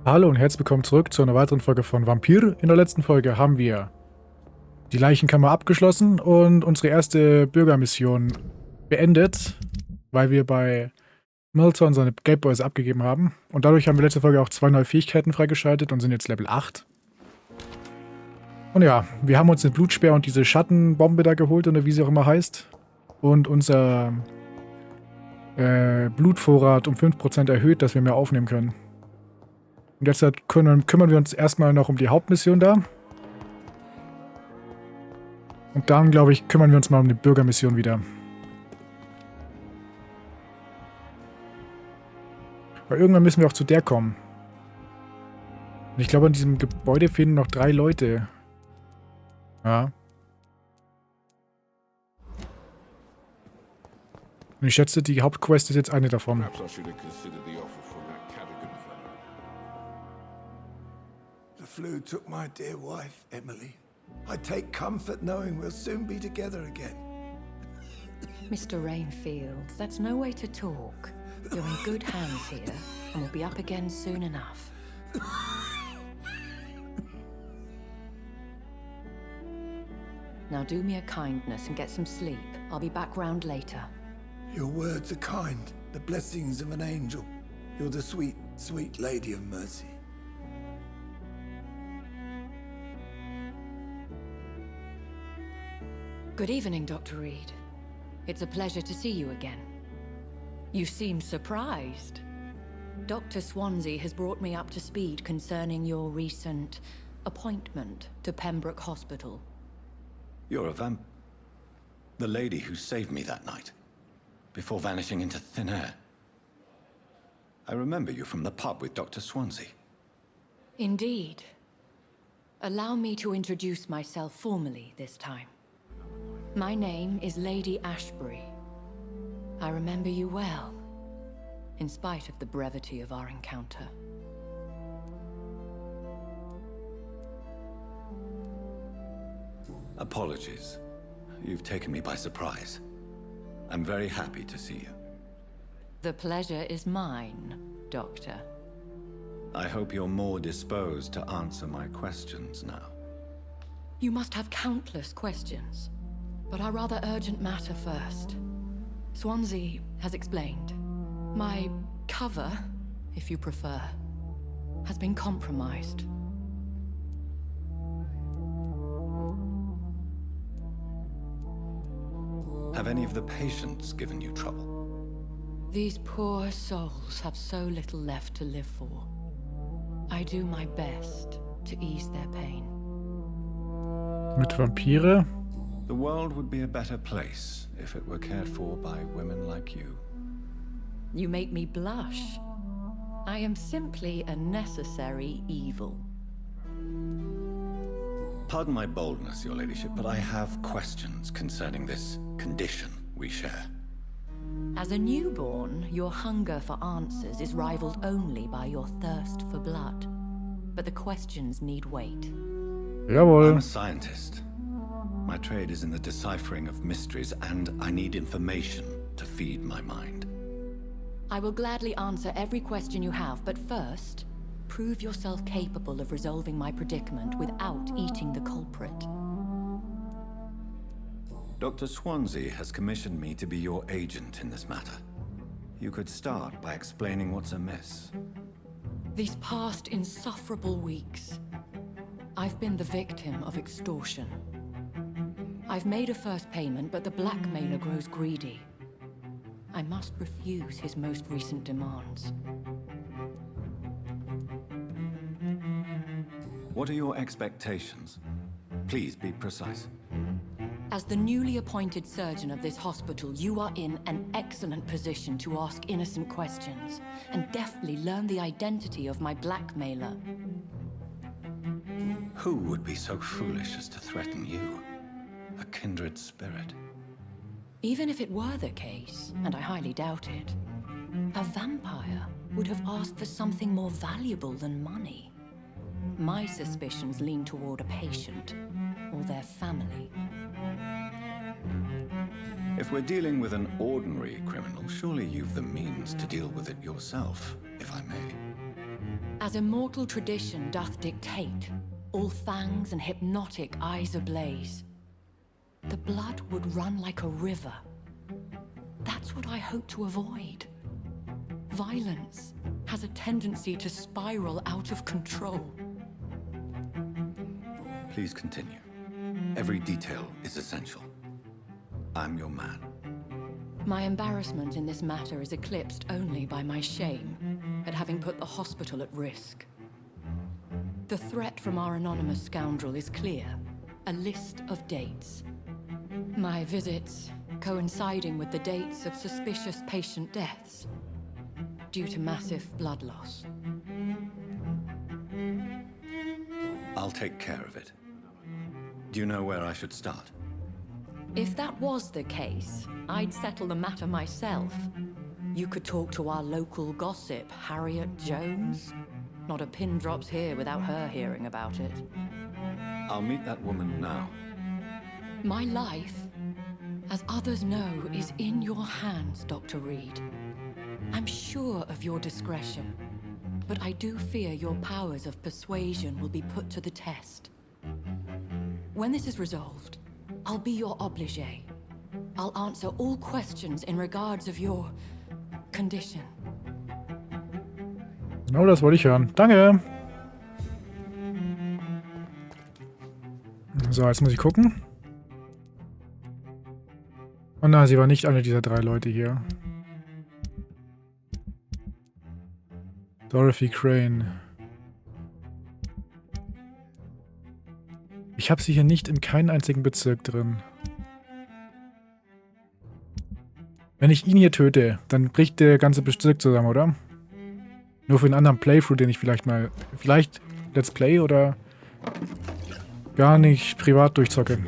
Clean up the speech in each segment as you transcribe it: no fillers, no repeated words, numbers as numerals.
Hallo und herzlich willkommen zurück zu einer weiteren Folge von Vampyr. In der letzten Folge haben wir die Leichenkammer abgeschlossen und unsere erste Bürgermission beendet, weil wir bei Milton seine Geldbörse abgegeben haben. Und dadurch haben wir letzte Folge auch 2 neue Fähigkeiten freigeschaltet und sind jetzt Level 8. Und ja, wir haben uns den Blutspeer und diese Schattenbombe da geholt, oder wie sie auch immer heißt. Und unser Blutvorrat um 5% erhöht, dass wir mehr aufnehmen können. Und jetzt kümmern wir uns erstmal noch um die Hauptmission da. Und dann, glaube ich, kümmern wir uns mal um die Bürgermission wieder. Weil irgendwann müssen wir auch zu der kommen. Und ich glaube, an diesem Gebäude fehlen noch 3 Leute. Ja. Und ich schätze, die Hauptquest ist jetzt eine davon. The flu took my dear wife, Emily. I take comfort knowing we'll soon be together again. Mr. Rainfield, that's no way to talk. You're in good hands here, and we'll be up again soon enough. Now do me a kindness and get some sleep. I'll be back round later. Your words are kind, the blessings of an angel. You're the sweet, sweet lady of mercy. Good evening, Dr. Reed. It's a pleasure to see you again. You seem surprised. Dr. Swansea has brought me up to speed concerning your recent appointment to Pembroke Hospital. You're a vamp... The lady who saved me that night, before vanishing into thin air. I remember you from the pub with Dr. Swansea. Indeed. Allow me to introduce myself formally this time. My name is Lady Ashbury. I remember you well, in spite of the brevity of our encounter. Apologies. You've taken me by surprise. I'm very happy to see you. The pleasure is mine, Doctor. I hope you're more disposed to answer my questions now. You must have countless questions, but our rather urgent matter first. Swansea has explained. My cover, if you prefer, has been compromised. Have any of the patients given you trouble? These poor souls have so little left to live for. I do my best to ease their pain. Mit Vampire? The world would be a better place if it were cared for by women like you. You make me blush. I am simply a necessary evil. Pardon my boldness, your ladyship, but I have questions concerning this condition we share. As a newborn, your hunger for answers is rivaled only by your thirst for blood. But the questions need wait. Jawohl. I'm a scientist. My trade is in the deciphering of mysteries, and I need information to feed my mind. I will gladly answer every question you have, but first, prove yourself capable of resolving my predicament without eating the culprit. Dr. Swansea has commissioned me to be your agent in this matter. You could start by explaining what's amiss. These past insufferable weeks, I've been the victim of extortion. I've made a first payment, but the blackmailer grows greedy. I must refuse his most recent demands. What are your expectations? Please be precise. As the newly appointed surgeon of this hospital, you are in an excellent position to ask innocent questions and deftly learn the identity of my blackmailer. Who would be so foolish as to threaten you? A kindred spirit. Even if it were the case, and I highly doubt it, a vampire would have asked for something more valuable than money. My suspicions lean toward a patient or their family. If we're dealing with an ordinary criminal, surely you've the means to deal with it yourself, if I may. As immortal tradition doth dictate, all fangs and hypnotic eyes ablaze, the blood would run like a river. That's what I hope to avoid. Violence has a tendency to spiral out of control. Please continue. Every detail is essential. I'm your man. My embarrassment in this matter is eclipsed only by my shame at having put the hospital at risk. The threat from our anonymous scoundrel is clear. A list of dates. My visits coinciding with the dates of suspicious patient deaths due to massive blood loss. I'll take care of it. Do you know where I should start? If that was the case, I'd settle the matter myself. You could talk to our local gossip, Harriet Jones. Not a pin drops here without her hearing about it. I'll meet that woman now. My life, as others know, is in your hands, Dr. Reed. I'm sure of your discretion, but I do fear your powers of persuasion will be put to the test. When this is resolved, I'll be your obligé. I'll answer all questions in regards of your condition. Genau das wollte ich hören. Danke. So, jetzt muss ich gucken. Oh na, sie war nicht eine dieser 3 Leute hier. Dorothy Crane. Ich habe sie hier nicht in keinem einzigen Bezirk drin. Wenn ich ihn hier töte, dann bricht der ganze Bezirk zusammen, oder? Nur für einen anderen Playthrough, den ich vielleicht mal... Vielleicht Let's Play oder gar nicht privat durchzocke.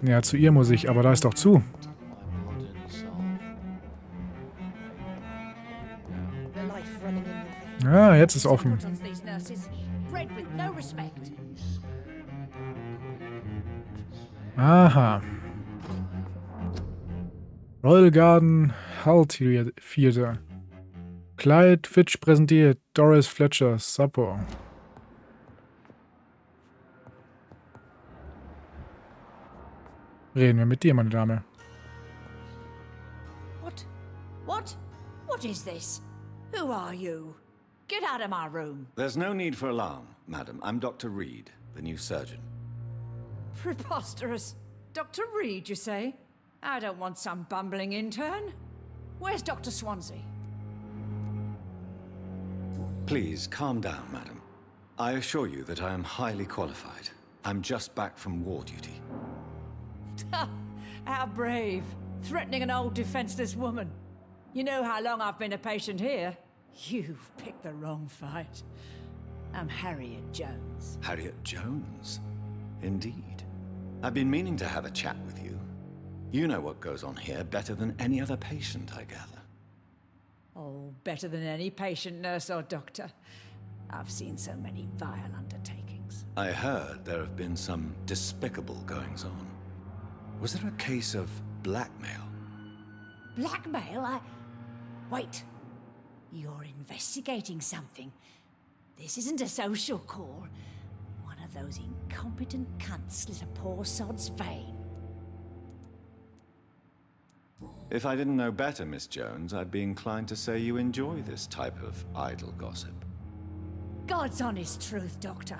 Ja, zu ihr muss ich, aber da ist doch zu. Ah, jetzt ist offen. Aha. Royal Garden Hull Theater. Clyde Fitch präsentiert Doris Fletcher Supper. Reden wir mit dir, meine Dame. What is this? Who are you? Get out of my room. There's no need for alarm, madam. I'm Dr. Reed, the new surgeon. Preposterous. Dr. Reed, you say? I don't want some bumbling intern. Where's Dr. Swansea? Please, calm down, madam. I assure you that I am highly qualified. I'm just back from war duty. How brave. Threatening an old defenseless woman. You know how long I've been a patient here? You've picked the wrong fight. I'm Harriet Jones. Harriet Jones? Indeed. I've been meaning to have a chat with you. You know what goes on here better than any other patient, I gather. Oh, better than any patient, nurse or doctor. I've seen so many vile undertakings. I heard there have been some despicable goings-on. Was there a case of blackmail? Blackmail? Wait. You're investigating something. This isn't a social call. One of those incompetent cunts slit a poor sod's vein. If I didn't know better, Miss Jones, I'd be inclined to say you enjoy this type of idle gossip. God's honest truth, Doctor.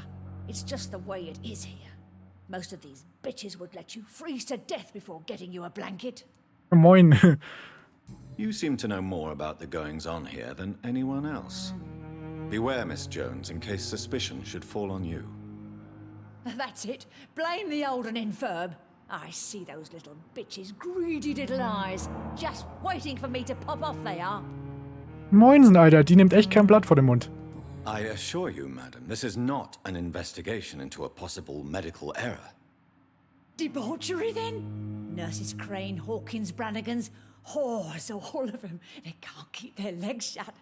It's just the way it is here. Most of these bitches would let you freeze to death before getting you a blanket. Moin. You seem to know more about the goings-on here than anyone else. Beware, Miss Jones, in case suspicion should fall on you. That's it. Blame the old and infirm. I see those little bitches' greedy little eyes. Just waiting for me to pop off they are. Moinsen, Alter. Die nimmt echt kein Blatt vor den Mund. I assure you, madam, this is not an investigation into a possible medical error. Debauchery, then? Nurses Crane, Hawkins, Brannigans, whores, all of them. They can't keep their legs shut.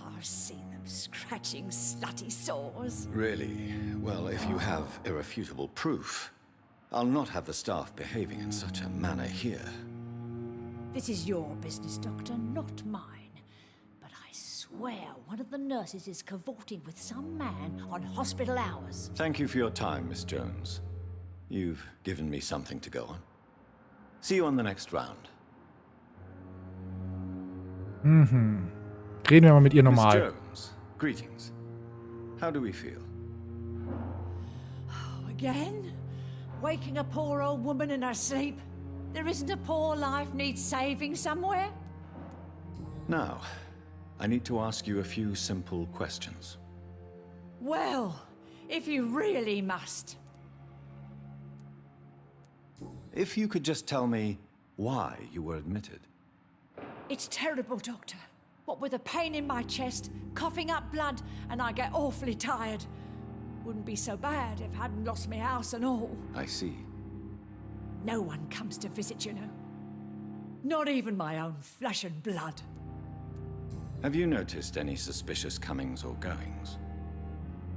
I've seen them scratching slutty sores. Really? Well, if you have irrefutable proof, I'll not have the staff behaving in such a manner here. This is your business, Doctor, not mine. But I swear one of the nurses is cavorting with some man on hospital hours. Thank you for your time, Miss Jones. You've given me something to go on. See you on the next round. Mhm. Reden wir mal mit ihr Miss normal. Jones, greetings. How do we feel? Again? Waking a poor old woman in her sleep? There isn't a poor life needs saving somewhere? Now, I need to ask you a few simple questions. Well, if you really must. If you could just tell me why you were admitted. It's terrible, Doctor. What with a pain in my chest, coughing up blood, and I get awfully tired. Wouldn't be so bad if I hadn't lost my house and all. I see. No one comes to visit, you know. Not even my own flesh and blood. Have you noticed any suspicious comings or goings?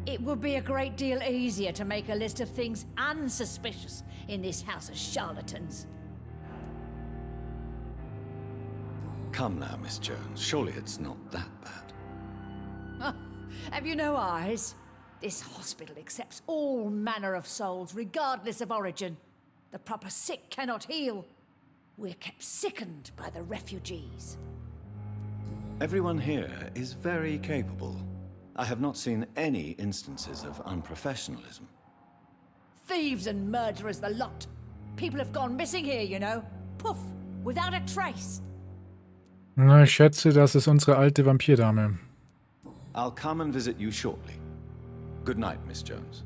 It would be a great deal easier to make a list of things unsuspicious in this house of charlatans. Come now, Miss Jones. Surely it's not that bad. Have you no eyes? This hospital accepts all manner of souls, regardless of origin. The proper sick cannot heal. We're kept sickened by the refugees. Everyone here is very capable. I have not seen any instances of unprofessionalism. Thieves and murderers, the lot. People have gone missing here, you know. Puff, without a trace. Na, ich schätze, das ist unsere alte Vampirdame. I'll come and visit you shortly. Good night, Miss Jones.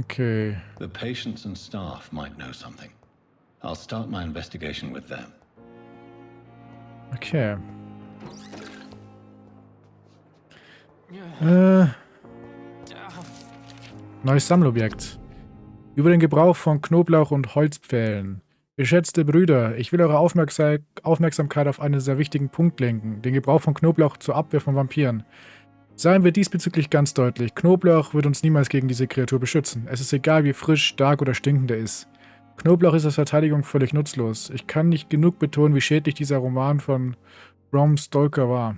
Okay. The patients and staff might know something. I'll start my investigation with them. Okay. Neues Sammelobjekt. Über den Gebrauch von Knoblauch und Holzpfählen. Geschätzte Brüder, ich will eure Aufmerksamkeit auf einen sehr wichtigen Punkt lenken. Den Gebrauch von Knoblauch zur Abwehr von Vampiren. Seien wir diesbezüglich ganz deutlich. Knoblauch wird uns niemals gegen diese Kreatur beschützen. Es ist egal, wie frisch, stark oder stinkend er ist. Knoblauch ist als Verteidigung völlig nutzlos. Ich kann nicht genug betonen, wie schädlich dieser Roman von Bram Stoker war.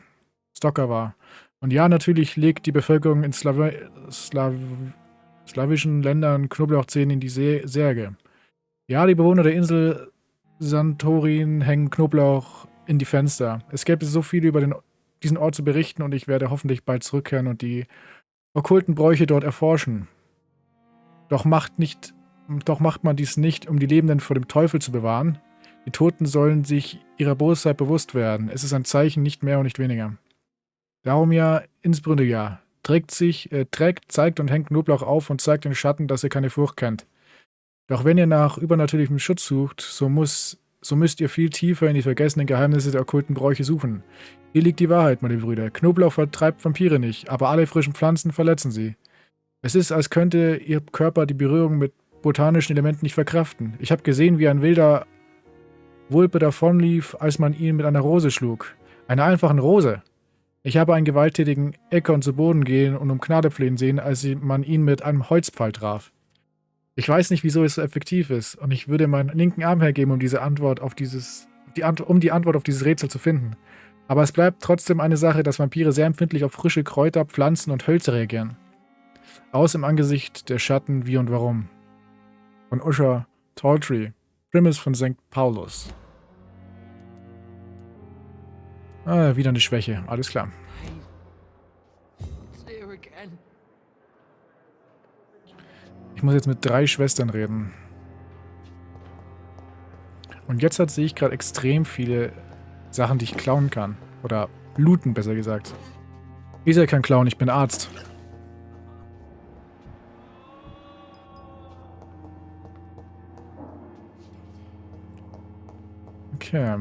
Und ja, natürlich legt die Bevölkerung in slawischen Ländern Knoblauchzehen in die Särge. Ja, die Bewohner der Insel Santorin hängen Knoblauch in die Fenster. Es gäbe so viel über diesen Ort zu berichten und ich werde hoffentlich bald zurückkehren und die okkulten Bräuche dort erforschen. Doch macht man dies nicht, um die Lebenden vor dem Teufel zu bewahren. Die Toten sollen sich ihrer Bosheit bewusst werden. Es ist ein Zeichen, nicht mehr und nicht weniger. Darum ja, insbesondere ja. Trägt, zeigt und hängt Knoblauch auf und zeigt den Schatten, dass ihr keine Furcht kennt. Doch wenn ihr nach übernatürlichem Schutz sucht, so müsst ihr viel tiefer in die vergessenen Geheimnisse der okkulten Bräuche suchen. Hier liegt die Wahrheit, meine Brüder. Knoblauch vertreibt Vampire nicht, aber alle frischen Pflanzen verletzen sie. Es ist, als könnte ihr Körper die Berührung mit botanischen Elementen nicht verkraften. Ich habe gesehen, wie ein wilder Wulpe davonlief, als man ihn mit einer Rose schlug. Einer einfachen Rose. Ich habe einen gewalttätigen Äckern zu Boden gehen und um Gnade flehen sehen, als man ihn mit einem Holzpfeil traf. Ich weiß nicht, wieso es so effektiv ist, und ich würde meinen linken Arm hergeben, um die Antwort auf dieses Rätsel zu finden. Aber es bleibt trotzdem eine Sache, dass Vampire sehr empfindlich auf frische Kräuter, Pflanzen und Hölzer reagieren. Aus im Angesicht der Schatten, wie und warum. Von Usher Talltree, Primus von St. Paulus. Ah, wieder eine Schwäche, alles klar. Ich muss jetzt mit 3 Schwestern reden. Und jetzt sehe ich gerade extrem viele Sachen, die ich klauen kann. Oder looten, besser gesagt. Ich kann klauen, ich bin Arzt. Okay.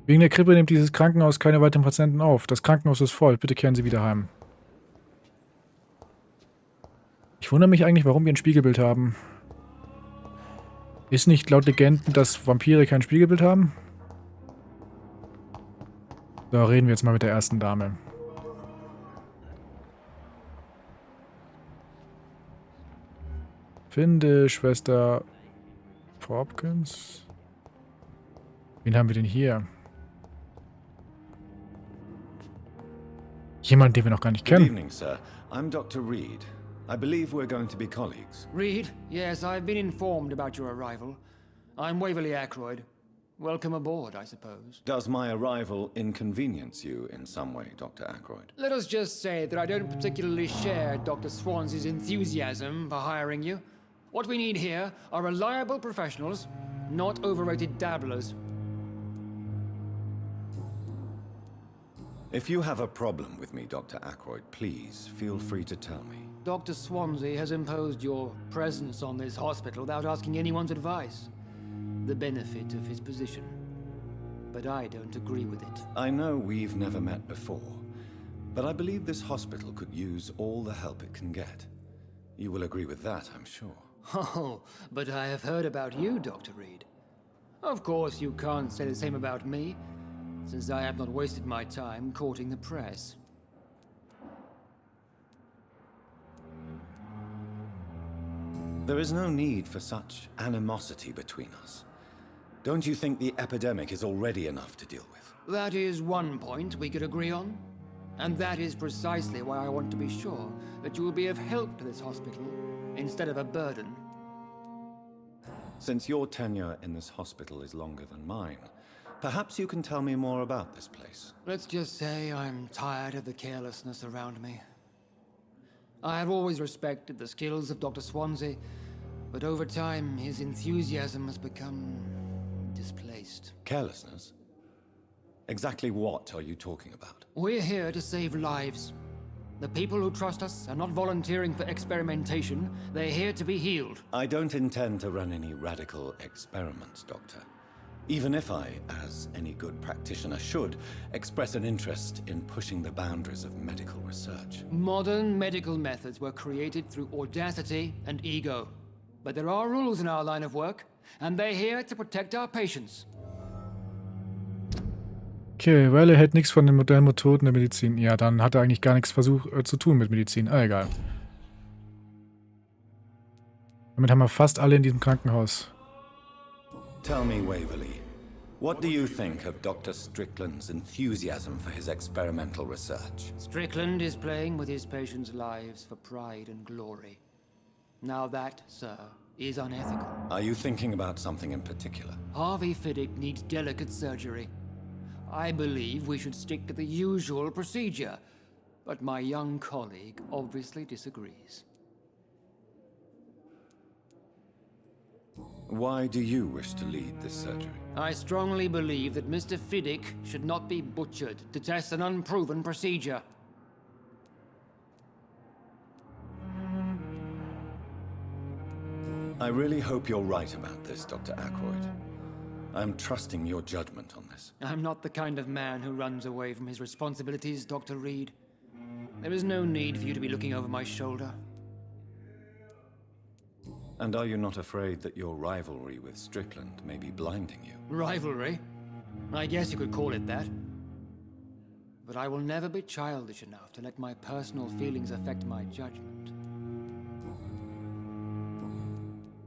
Wegen der Krippe nimmt dieses Krankenhaus keine weiteren Patienten auf. Das Krankenhaus ist voll. Bitte kehren Sie wieder heim. Ich wundere mich eigentlich, warum wir ein Spiegelbild haben. Ist nicht laut Legenden, dass Vampire kein Spiegelbild haben? So, reden wir jetzt mal mit der ersten Dame. Finde Schwester Hopkins. Wen haben wir denn hier? Jemand, den wir noch gar nicht Good kennen. evening, sir. I'm Dr. Reed. I believe we're going to be colleagues. Reed? Yes, I've been informed about your arrival. I'm Waverly Ackroyd. Welcome aboard, I suppose. Does my arrival inconvenience you in some way, Dr. Ackroyd? Let us just say that I don't particularly share Dr. Swans's enthusiasm for hiring you. What we need here are reliable professionals, not overrated dabblers. If you have a problem with me, Dr. Ackroyd, please feel free to tell me. Dr. Swansea has imposed your presence on this hospital without asking anyone's advice. The benefit of his position. But I don't agree with it. I know we've never met before, but I believe this hospital could use all the help it can get. You will agree with that, I'm sure. Oh, but I have heard about you, Dr. Reed. Of course, you can't say the same about me, since I have not wasted my time courting the press. There is no need for such animosity between us. Don't you think the epidemic is already enough to deal with? That is one point we could agree on. And that is precisely why I want to be sure that you will be of help to this hospital, instead of a burden. Since your tenure in this hospital is longer than mine, perhaps you can tell me more about this place. Let's just say I'm tired of the carelessness around me. I have always respected the skills of Dr. Swansea, but over time his enthusiasm has become displaced. Carelessness? Exactly what are you talking about? We're here to save lives. The people who trust us are not volunteering for experimentation. They're here to be healed. I don't intend to run any radical experiments, Doctor. Even if I, as any good practitioner should, express an interest in pushing the boundaries of medical research. Modern medical methods were created through audacity and ego. But there are rules in our line of work, and they're here to protect our patients. Okay, weil er hält nichts von den modernen Methoden der Medizin. Ja, dann hat er eigentlich gar nichts zu tun mit Medizin. Ah, egal. Damit haben wir fast alle in diesem Krankenhaus. Tell me, Waverly, what do you think of Dr. Strickland's enthusiasm for his experimental research? Strickland is playing with his patients' lives for pride and glory. Now that, sir, is unethical. Are you thinking about something in particular? Harvey Fiddick needs delicate surgery. I believe we should stick to the usual procedure, but my young colleague obviously disagrees. Why do you wish to lead this surgery? I strongly believe that Mr. Fiddick should not be butchered to test an unproven procedure. I really hope you're right about this, Dr. Ackroyd. I'm trusting your judgment on this. I'm not the kind of man who runs away from his responsibilities, Dr. Reed. There is no need for you to be looking over my shoulder. And are you not afraid that your rivalry with Strickland may be blinding you? Rivalry? I guess you could call it that. But I will never be childish enough to let my personal feelings affect my judgment.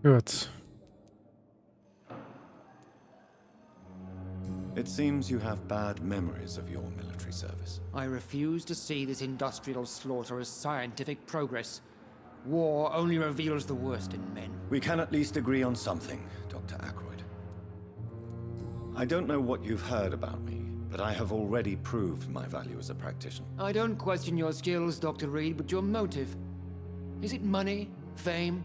Gut. It seems you have bad memories of your military service. I refuse to see this industrial slaughter as scientific progress. War only reveals the worst in men. We can at least agree on something, Dr. Ackroyd. I don't know what you've heard about me, but I have already proved my value as a practitioner. I don't question your skills, Dr. Reed, but your motive. Is it money, fame,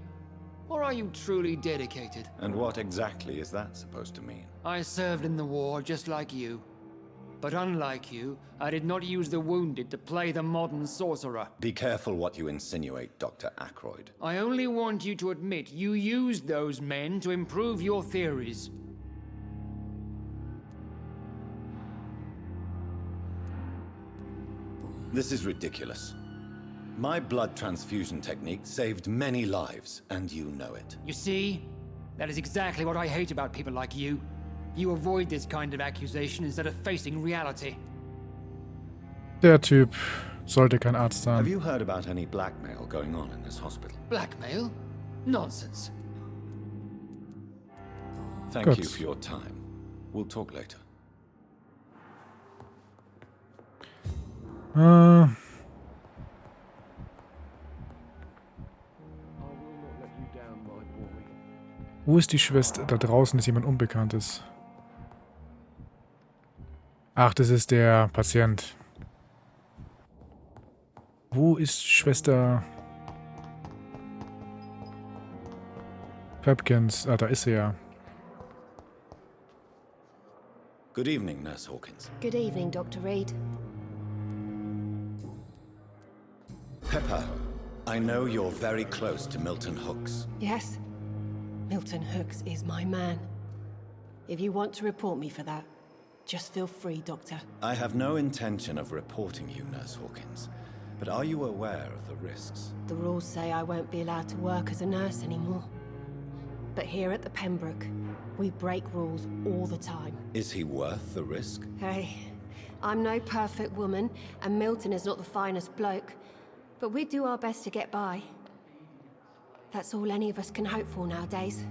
or are you truly dedicated? And what exactly is that supposed to mean? I served in the war just like you. But unlike you, I did not use the wounded to play the modern sorcerer. Be careful what you insinuate, Dr. Ackroyd. I only want you to admit you used those men to improve your theories. This is ridiculous. My blood transfusion technique saved many lives, and you know it. You see? That is exactly what I hate about people like you. You avoid this kind of accusation instead of facing reality. Der Typ sollte kein Arzt Have sein. you heard about any blackmail going on in this hospital? Blackmail? Nonsense. Thank Gut. you for your time. We'll talk later. Wo ist die Schwester? Da draußen ist jemand Unbekanntes. Ach, das ist der Patient. Wo ist Schwester Pepkins? Ah, da ist sie ja. Good evening, Nurse Hawkins. Good evening, Dr. Reed. Pepper, I know you're very close to Milton Hooks. Yes? Milton Hooks is my man. If you want to report me for that, just feel free, Doctor. I have no intention of reporting you, Nurse Hawkins. But are you aware of the risks? The rules say I won't be allowed to work as a nurse anymore. But here at the Pembroke, we break rules all the time. Is he worth the risk? Hey, I'm no perfect woman, and Milton is not the finest bloke. But we do our best to get by. That's all any of us can hope for nowadays.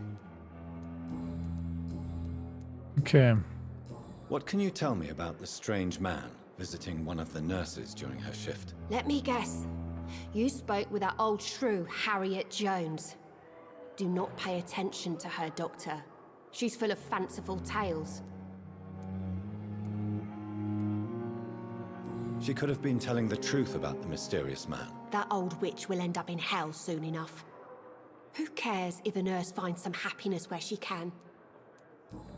Okay. What can you tell me about the strange man visiting one of the nurses during her shift? Let me guess. You spoke with that old shrew, Harriet Jones. Do not pay attention to her, Doctor. She's full of fanciful tales. She could have been telling the truth about the mysterious man. That old witch will end up in hell soon enough. Who cares if a nurse finds some happiness where she can?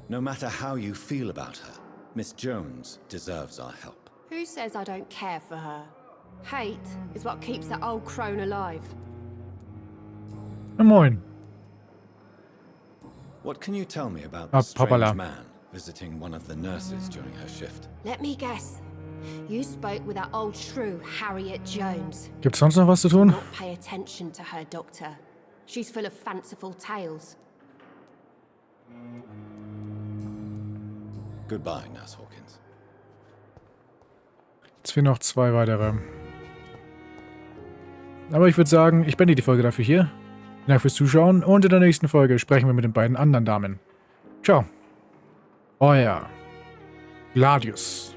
No matter how you feel about her, Miss Jones deserves our help. Who says I don't care for her? Hate is what keeps that old crone alive. Na moin. What can you tell me about Ah, the strange hoppala. man visiting one of the nurses during her shift? Let me guess. You spoke with that old shrew, Harriet Jones. Gibt's sonst noch was zu tun? Not pay attention to her, Doctor. She's full of fanciful tales. Goodbye, Nurse Hawkins. Jetzt fehlen noch 2 weitere. Aber ich würde sagen, ich beende die Folge dafür hier. Vielen Dank fürs Zuschauen und in der nächsten Folge sprechen wir mit den beiden anderen Damen. Ciao. Euer Gladius.